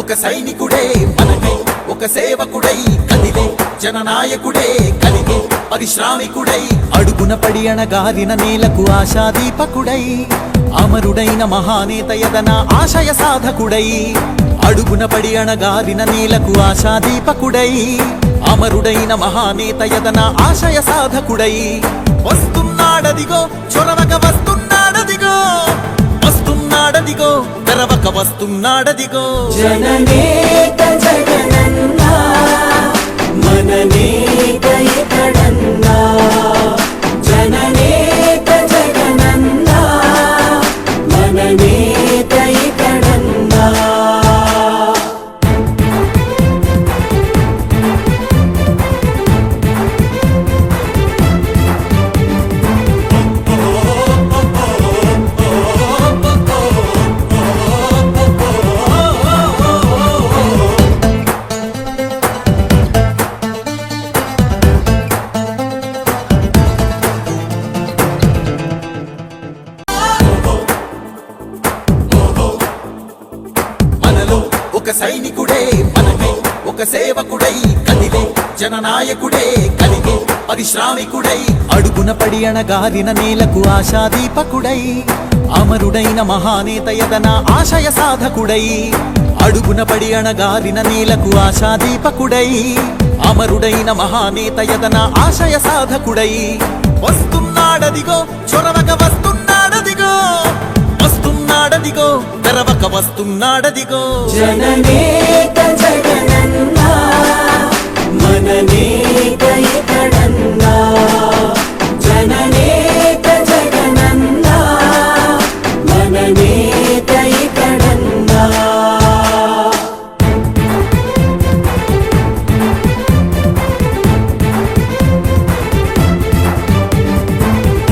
ఒక సైనికుడే మనమే ఒక సేవకుడై కదిలే జననాయకుడే కలిగే పరిశ్రామికుడై అడుగున పడి అణగారిన నేలకు ఆశాదీపకుడై అమరుడైన మహానేత యదన ఆశయ సాధకుడై అడుగున పడి అణగారిన నేలకు ఆశాదీపకుడై అమరుడైన మహానేత యదన ఆశయ సాధకుడై వస్తున్నాడదిగో చొరవక వస్తున్నాడదిగో వస్తున్నాడదిగో తెరవక వస్తున్నాడదిగో జననేత జగనన్నా మననేత ఇతడన్నా జననేత జగనన్నా మననేత ఇతడన్నా ఒక సైనికుడే మనమే ఒక సేవకుడై కదిలే జననాయకుడే కలిగే పరిశ్రామికుడై అడుగున పడి అణగారిన నేలకు ఆశాదీపకుడై అమరుడైన మహానేత యదన ఆశయ సాధకుడై అడుగున పడి అణగారిన నేలకు ఆశాదీపకుడై అమరుడైన మహానేత యదన ఆశయ సాధకుడై వస్తున్నాడదిగో చొరవక వస్తున్నాడదిగో వస్తున్నాడదిగో తెరవక వస్తున్నాడదిగో జననేత జగన